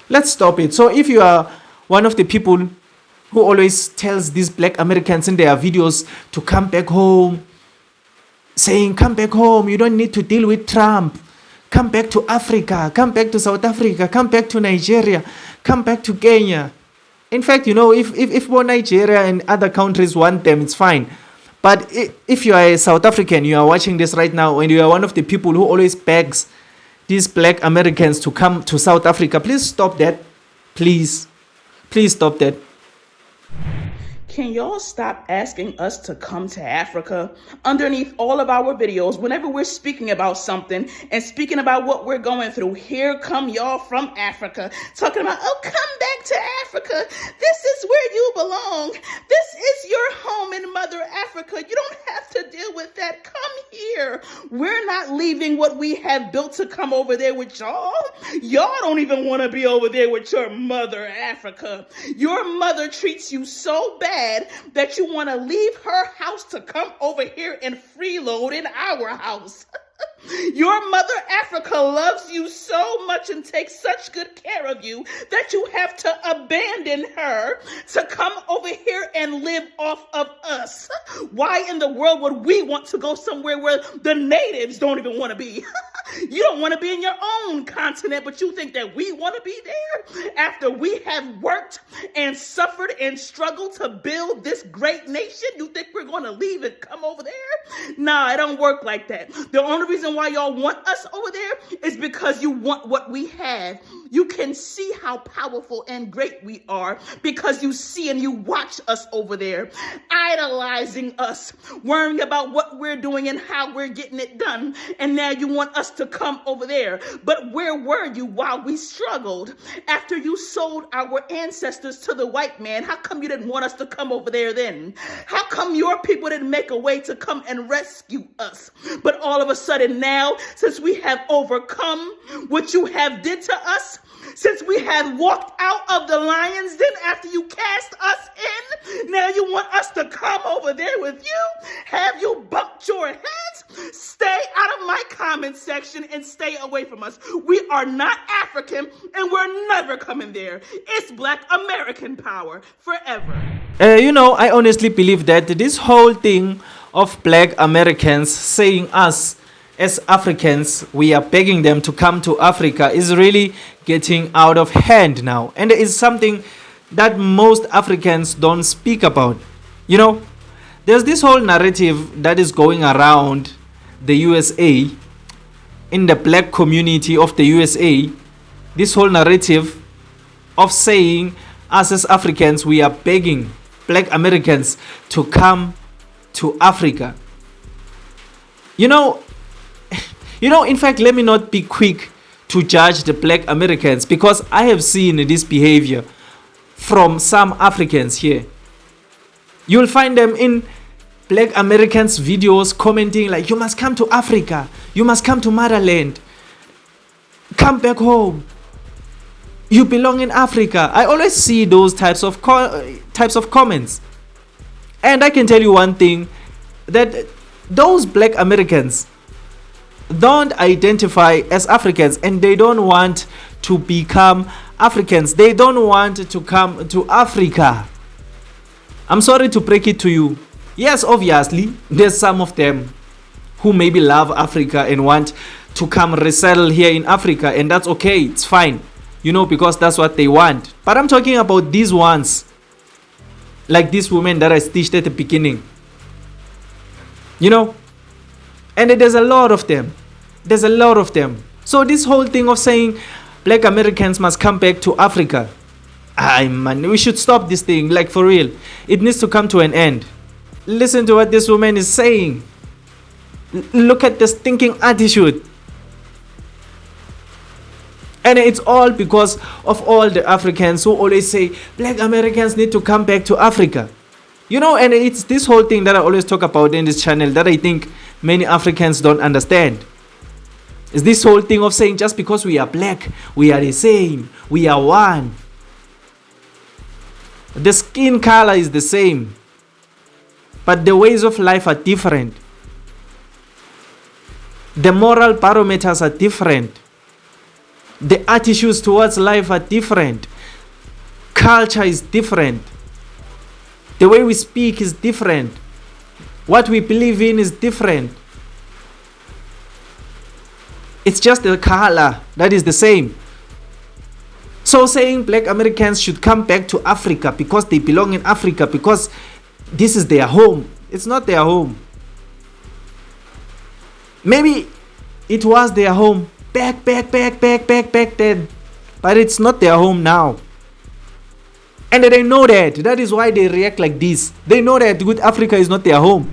Let's stop it. So if you are one of the people who always tells these black Americans in their videos to come back home, saying, come back home, you don't need to deal with Trump. Come back to Africa, come back to South Africa, come back to Nigeria, come back to Kenya. In fact, if more Nigeria and other countries want them, it's fine. But if you are a South African, you are watching this right now, and you are one of the people who always begs these black Americans to come to South Africa, please stop that. Please stop that. Can y'all stop asking us to come to Africa? Underneath all of our videos, whenever we're speaking about something and speaking about what we're going through, here come y'all from Africa talking about, oh, come back to Africa. This is where you belong. This is your home in Mother Africa. You don't have to deal with that. Come here. We're not leaving what we have built to come over there with y'all. Y'all don't even want to be over there with your Mother Africa. Your mother treats you so bad that you want to leave her house to come over here and freeload in our house. Your Mother Africa loves you so much and takes such good care of you that you have to abandon her to come over here and live off of us. Why in the world would we want to go somewhere where the natives don't even want to be? You don't want to be in your own continent, but you think that we want to be there after we have worked and suffered and struggled to build this great nation? You think we're going to leave and come over there? Nah, it don't work like that. The only reason why y'all want us over there is because you want what we have. You can see how powerful and great we are because you see and you watch us over there, idolizing us, worrying about what we're doing and how we're getting it done. And now you want us to come over there. But where were you while we struggled? After you sold our ancestors to the white man, how come you didn't want us to come over there then? How come your people didn't make a way to come and rescue us? But all of a sudden now, since we have overcome what you have did to us, since we have walked out of the lion's den after you cast us in, now you want us to come over there with you? Have you bumped your heads? Stay out of my comment section and stay away from us. We are not African and we're never coming there. It's Black American power forever. I honestly believe that this whole thing of black Americans saying us as Africans, we are begging them to come to Africa, is really getting out of hand now. And it is something that most Africans don't speak about. There's this whole narrative that is going around the USA, in the black community of the USA, this whole narrative of saying us as Africans, we are begging black Americans to come to Africa. In fact, let me not be quick to judge the black Americans because I have seen this behavior from some Africans here. You'll find them in black Americans' videos commenting like, you must come to Africa, you must come to motherland, come back home, you belong in Africa. I always see those types of comments. And I can tell you one thing, that those black Americans don't identify as Africans and they don't want to become Africans. They don't want to come to Africa. I'm sorry to break it to you. Yes, obviously, there's some of them who maybe love Africa and want to come resettle here in Africa, and that's okay, it's fine, because that's what they want. But I'm talking about these ones, like this woman that I stitched at the beginning. And there's a lot of them. So this whole thing of saying black Americans must come back to Africa, we should stop this thing, like for real. It needs to come to an end. Listen to what this woman is saying. Look at the stinking attitude. And it's all because of all the Africans who always say black Americans need to come back to Africa. And it's this whole thing that I always talk about in this channel that I think many Africans don't understand. It's this whole thing of saying just because we are black, we are the same, we are one. The skin color is the same, but the ways of life are different. The moral parameters are different. The attitudes towards life are different. Culture is different. The way we speak is different. What we believe in is different. It's just the color that is the same. So saying black Americans should come back to Africa because they belong in Africa, because this is their home. It's not their home. Maybe it was their home back then. But it's not their home now. And they know that. That is why they react like this. They know that good Africa is not their home.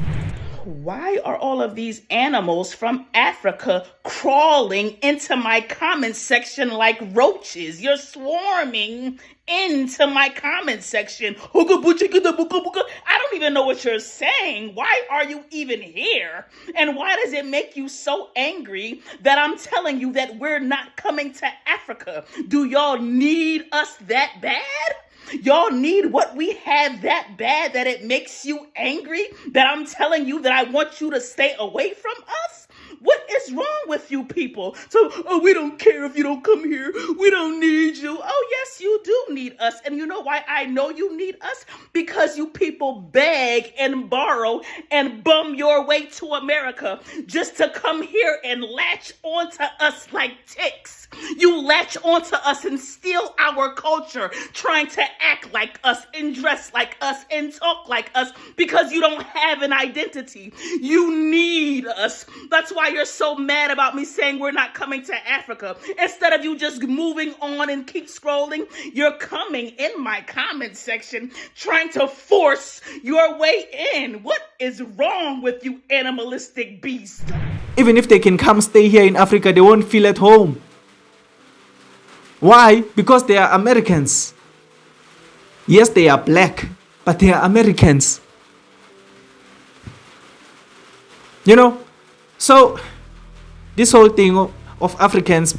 Why are all of these animals from Africa crawling into my comment section like roaches? You're swarming into my comment section. I don't even know what you're saying. Why are you even here? And why does it make you so angry that I'm telling you that we're not coming to Africa? Do y'all need us that bad? Y'all need what we have that bad that it makes you angry that I'm telling you that I want you to stay away from us? What is wrong with you people? So, we don't care if you don't come here. We don't need you. Oh, yes, you do need us. And you know why I know you need us? Because you people beg and borrow and bum your way to America just to come here and latch onto us like ticks. You latch onto us and steal our culture, trying to act like us and dress like us and talk like us because you don't have an identity. You need us. That's why you're so mad about me saying we're not coming to Africa. Instead of you just moving on and keep scrolling, you're coming in my comment section trying to force your way in. What is wrong with you animalistic beast? Even if they can come stay here in Africa, they won't feel at home. Why? Because they are Americans. Yes, they are black, but they are Americans. You know? So, this whole thing of Africans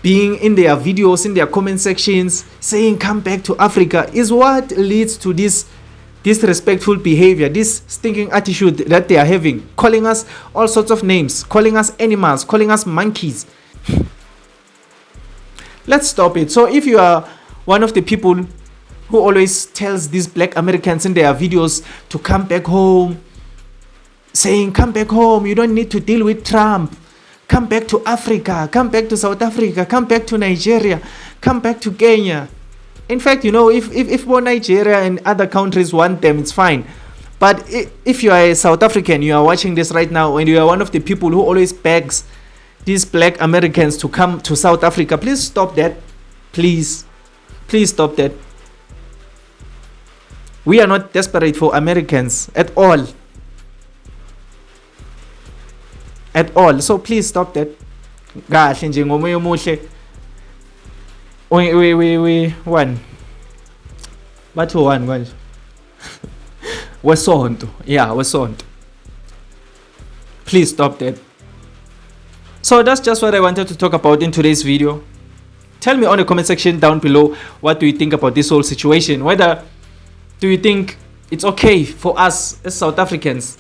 being in their videos, in their comment sections, saying come back to Africa is what leads to this disrespectful behavior, this stinking attitude that they are having, calling us all sorts of names, calling us animals, calling us monkeys. Let's stop it. So if you are one of the people who always tells these black Americans in their videos to come back home, saying come back home, you don't need to deal with Trump, come back to Africa, come back to South Africa, come back to Nigeria, come back to Kenya. In fact, you know, if more Nigeria and other countries want them, it's fine. But if you are a South African, you are watching this right now, and you are one of the people who always begs these black Americans to come to South Africa, please stop that. Please stop that. We are not desperate for Americans at all. At all. So please stop that. Kahle nje ngomoya omuhle. We one. Batho one kanje. Wesonto. Yeah, wesonto. Please stop that. So that's just what I wanted to talk about in today's video. Tell me on the comment section down below, what do you think about this whole situation? Whether do you think it's okay for us as South Africans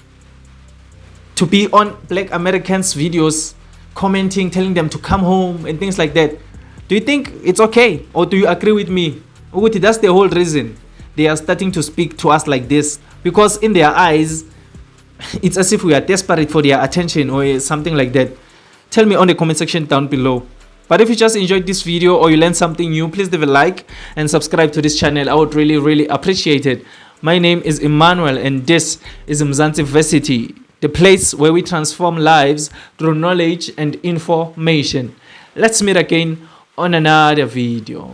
to be on black Americans videos, commenting, telling them to come home and things like that? Do you think it's okay? Or do you agree with me? Uguti, that's the whole reason they are starting to speak to us like this. Because in their eyes, it's as if we are desperate for their attention or something like that. Tell me on the comment section down below. But if you just enjoyed this video or you learned something new, please leave a like and subscribe to this channel. I would really appreciate it. My name is Emmanuel and this is Mzansi Versity, the place where we transform lives through knowledge and information. Let's meet again on another video.